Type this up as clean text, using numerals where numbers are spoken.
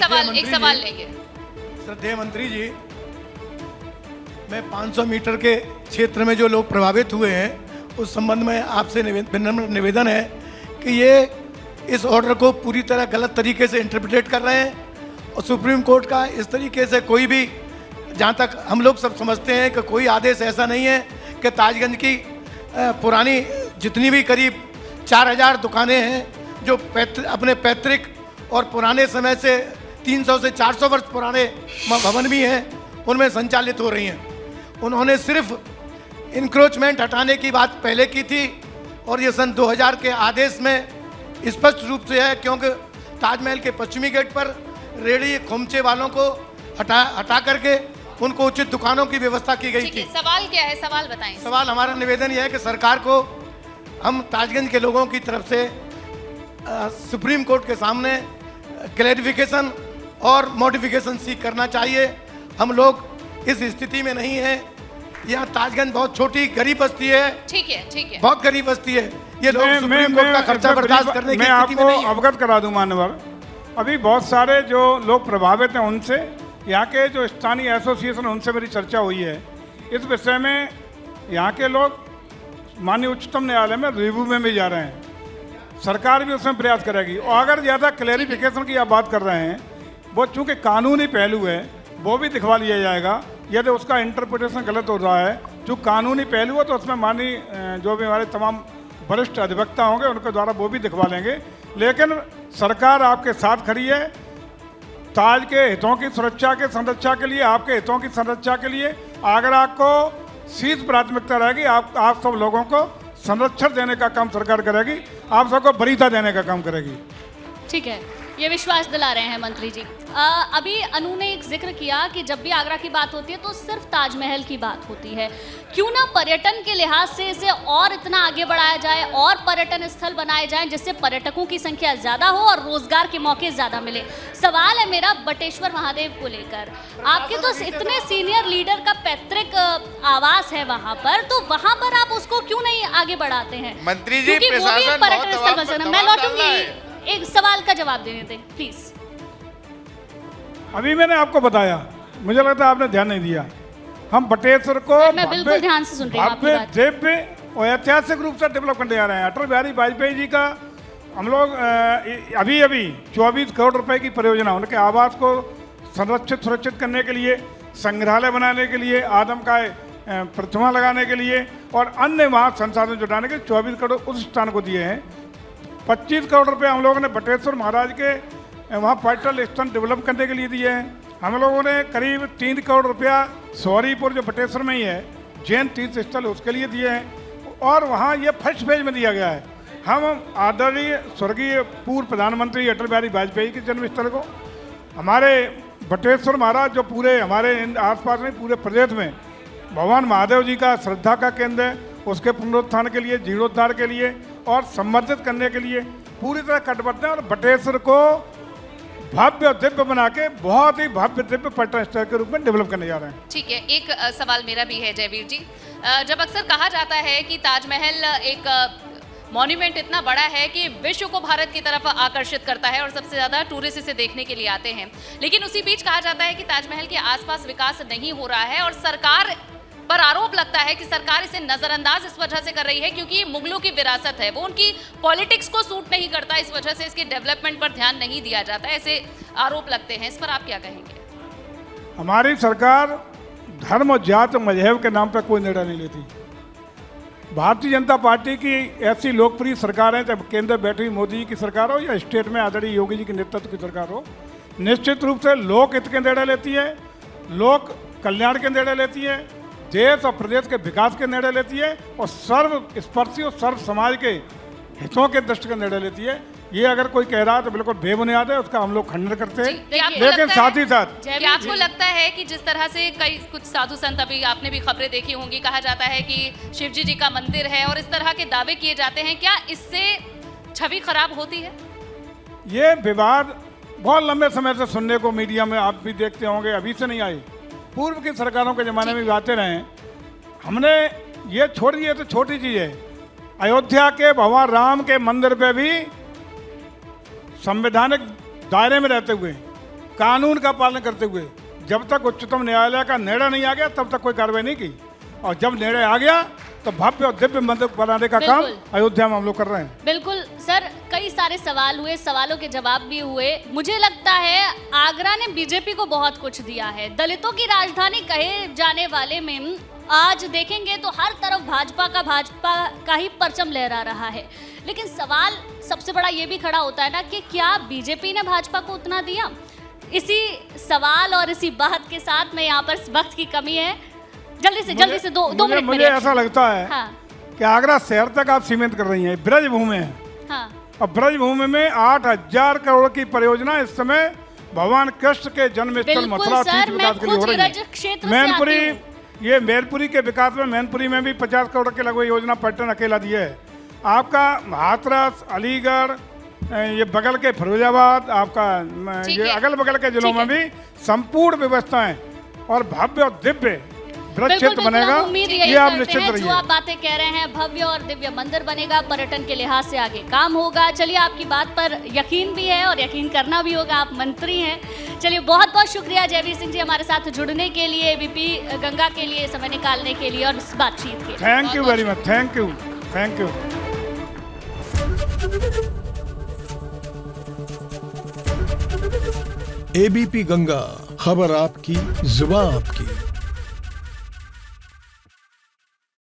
एक सवाल लेंगे। श्रद्धेय मंत्री जी, मैं 500 मीटर के क्षेत्र में जो लोग प्रभावित हुए हैं उस संबंध में आपसे विनम्र निवेदन है कि ये इस ऑर्डर को पूरी तरह गलत तरीके से इंटरप्रेट कर रहे हैं और सुप्रीम कोर्ट का इस तरीके से कोई भी, जहाँ तक हम लोग सब समझते हैं कि कोई आदेश ऐसा नहीं है कि ताजगंज की पुरानी जितनी भी करीब 4000 दुकानें हैं जो अपने पैतृक और पुराने समय से 300 से 400 वर्ष पुराने भवन भी हैं उनमें संचालित हो रही हैं। उन्होंने सिर्फ इंक्रोचमेंट हटाने की बात पहले की थी और ये सन 2000 के आदेश में स्पष्ट रूप से है, क्योंकि ताजमहल के पश्चिमी गेट पर रेड़ी खोमचे वालों को हटा करके उनको उचित दुकानों की व्यवस्था की गई थी। सवाल क्या है, सवाल बताएं। सवाल हमारा निवेदन यह है कि सरकार को, हम ताजगंज के लोगों की तरफ से सुप्रीम कोर्ट के सामने क्लैरिफिकेशन और मॉडिफिकेशन सीख करना चाहिए। हम लोग इस स्थिति में नहीं है, यहाँ ताजगंज बहुत छोटी गरीब बस्ती है। ठीक है, बहुत गरीब बस्ती है। ये लोग सुप्रीम कोर्ट का खर्चा बर्दाश्त करने की स्थिति में नहीं है। मैं आपको अवगत करा दूं मान्यवर, अभी बहुत सारे जो लोग प्रभावित हैं उनसे, यहाँ के जो स्थानीय एसोसिएशन, उनसे मेरी चर्चा हुई है इस विषय में। यहाँ के लोग माननीय उच्चतम न्यायालय में रिव्यू में भी जा रहे हैं, सरकार भी उसमें प्रयास करेगी। और अगर ज़्यादा क्लैरिफिकेशन की आप बात कर रहे हैं, वो चूँकि कानूनी पहलू है वो भी दिखवा लिया जाएगा। यदि उसका इंटरप्रिटेशन गलत हो रहा है, जो कानूनी पहलू है, तो उसमें माननीय जो भी हमारे तमाम वरिष्ठ अधिवक्ता होंगे उनके द्वारा वो भी दिखवा लेंगे। लेकिन सरकार आपके साथ खड़ी है, ताज के हितों की सुरक्षा के संरक्षा के लिए, आपके हितों की संरक्षा के लिए। अगर आपको शीर्ष प्राथमिकता रहेगी, आप सब लोगों को संरक्षण देने का काम सरकार करेगी, आप सबको वरीयता देने का काम करेगी। ठीक है, ये विश्वास दिला रहे हैं मंत्री जी। अभी अनु ने एक जिक्र किया कि जब भी आगरा की बात होती है तो सिर्फ ताजमहल की बात होती है। क्यों ना पर्यटन के लिहाज से इसे और इतना आगे बढ़ाया जाए और पर्यटन स्थल बनाए जाएं जिससे पर्यटकों की संख्या ज़्यादा हो और रोजगार के मौके ज़्यादा मिले। सवाल है मेरा बटेश्वर महादेव को लेकर, आपके तो इतने सीनियर लीडर का पैतृक आवास है वहाँ पर, तो वहाँ पर आप उसको क्यों नहीं आगे बढ़ाते हैं? मंत्री जी, क्योंकि वो भी एक पर्यटन स्थल बन सकता है। मैं लौटूंगी, एक सवाल का जवाब देने दें प्लीज। अभी मैंने आपको बताया, मुझे लगता है आपने ध्यान नहीं दिया। हम बटेश्वर को मैं बिल्कुल ध्यान से सुन रही हूं आपकी बात। दिव्य और ऐतिहासिक रूप से डेवलप करने जा रहे हैं। अटल बिहारी वाजपेयी जी का हम लोग अभी 24 करोड़ रुपए की परियोजना, उनके आवास को संरक्षित सुरक्षित करने के लिए, संग्रहालय बनाने के लिए, आदमकद प्रतिमा लगाने के लिए और अन्य वहाँ संसाधन जुटाने के 24 करोड़ उस स्थान को दिए हैं। 25 करोड़ रुपए हम लोगों ने बटेश्वर महाराज के वहाँ पर्यटन स्थल डेवलप करने के लिए दिए हैं। हम लोगों ने करीब 3 करोड़ रुपया सौरीपुर जो बटेश्वर में ही है जैन तीर्थ स्थल, उसके लिए दिए हैं और वहाँ ये फर्स्ट फेज में दिया गया है। हम आदरणीय स्वर्गीय पूर्व प्रधानमंत्री अटल बिहारी वाजपेयी के जन्मस्थल को, हमारे बटेश्वर महाराज जो पूरे हमारे आसपास में पूरे प्रदेश में भगवान महादेव जी का श्रद्धा का केंद्र है, उसके पुनरुत्थान के लिए, जीर्णोद्धार के लिए और संवर्धित करने के लिए पूरी तरह कटिबद्ध है और बटेश्वर को भव्य दिव्य बना के बहुत ही भव्य दिव्य पर्यटन स्थल के रूप में डेवलप करने जा रहे हैं। ठीक है, एक सवाल मेरा भी है जयवीर जी। जब अक्सर कहा जाता है कि ताजमहल एक मॉन्यूमेंट इतना बड़ा है कि विश्व को भारत की तरफ आकर्षित करता है और सबसे ज़्यादा टूरिस्ट इसे देखने के लिए आते हैं, लेकिन उसी बीच कहा जाता है कि ताजमहल के आसपास विकास नहीं हो रहा है और सरकार पर आरोप लगता है कि सरकार इसे नजरअंदाज इस वजह से कर रही है क्योंकि मुगलों की विरासत है, वो उनकी पॉलिटिक्स को सूट नहीं करता, इस वजह से इसके डेवलपमेंट पर ध्यान नहीं दिया जाता, ऐसे आरोप लगते हैं। इस पर आप क्या कहेंगे? हमारी सरकार धर्म और जात मजहब के नाम पर कोई निर्णय नहीं लेती। भारतीय जनता पार्टी की ऐसी लोकप्रिय सरकार है, चाहे केंद्र बैठी हुई मोदी जी की सरकार हो या स्टेट में आदरणीय योगी जी के नेतृत्व की सरकार हो, निश्चित रूप से लोक हित के निर्णय लेती है, लोक कल्याण के निर्णय लेती है, देश और प्रदेश के विकास के निर्णय लेती है और सर्वस्पर्शी और सर्व समाज के हितों के दृष्टि का निर्णय लेती है। ये अगर कोई कह रहा है तो बिल्कुल बेबुनियाद है, उसका हम लोग खंडन करते हैं। लेकिन साथ ही साथ क्या आपको लगता है कि जिस तरह से कई कुछ साधु संत, अभी आपने भी खबरें देखी होंगी, कहा जाता है कि शिवजी जी का मंदिर है और इस तरह के दावे किए जाते हैं, क्या इससे छवि खराब होती है? ये विवाद बहुत लंबे समय से सुनने को मीडिया में आप भी देखते होंगे, अभी से नहीं आई, पूर्व की सरकारों के ज़माने में भी आते रहे। हमने ये छोड़ दिए तो छोटी चीज़ है, अयोध्या के भगवान राम के मंदिर पे भी संवैधानिक दायरे में रहते हुए कानून का पालन करते हुए। जब तक उच्चतम न्यायालय का निर्णय नहीं आ गया तब तक कोई कार्रवाई नहीं की, और जब निर्णय आ गया तो भव्य और दिव्य मंदिर बनाने का काम बिल्कुल। अयोध्या में हम लोग कर रहे हैं। बिल्कुल सर, कई सारे सवाल हुए, सवालों के जवाब भी हुए। मुझे लगता है आगरा ने बीजेपी को बहुत कुछ दिया है। दलितों की राजधानी कहे जाने वाले में आज देखेंगे तो हर तरफ भाजपा का ही परचम लहरा रहा है। लेकिन सवाल सबसे बड़ा ये भी खड़ा होता है ना कि क्या बीजेपी ने भाजपा को उतना दिया? इसी सवाल और इसी बात के साथ में यहाँ पर वक्त की कमी है, जल्दी से दो मिनट में मुझे ऐसा लगता है हाँ कि आगरा शहर तक आप सीमित कर रही हैं, ब्रज भूमि है, हाँ और ब्रज भूमि में 8,000 करोड़ की परियोजना इस समय भगवान कृष्ण के जन्म स्थल बिल्कुल मथुरा सर, तीर्थ मैं विकास के लिए हो खुद रही रज क्षेत्र है। से आती मैनपुरी, हूँ। ये मैनपुरी के विकास में मैनपुरी में भी 50 करोड़ के लगभग योजना पर्यटन अकेला दिए है। आपका हाथरस, अलीगढ़, ये बगल के फिरोजाबाद, आपका ठीक ये है। अगल बगल के जिलों ठीक है। में भी संपूर्ण व्यवस्थाएं और भव्य और दिव्य ब्रज बिल्कुल, क्षेत्र बनेगा। हम उम्मीद यही ये आप करते निश्चित हैं, जो रहिए। आप बातें कह रहे हैं, भव्य और दिव्य मंदिर बनेगा, पर्यटन के लिहाज से आगे काम होगा। चलिए, आपकी बात पर यकीन भी है और यकीन करना भी होगा, आप मंत्री हैं। चलिए, बहुत बहुत शुक्रिया जयवीर सिंह जी हमारे साथ जुड़ने के लिए, एबीपी गंगा के लिए समय निकालने के लिए और इस बातचीत के लिए। Thank you very much, thank you, thank you. ABP Ganga, खबर आपकी, जुबान आपकी।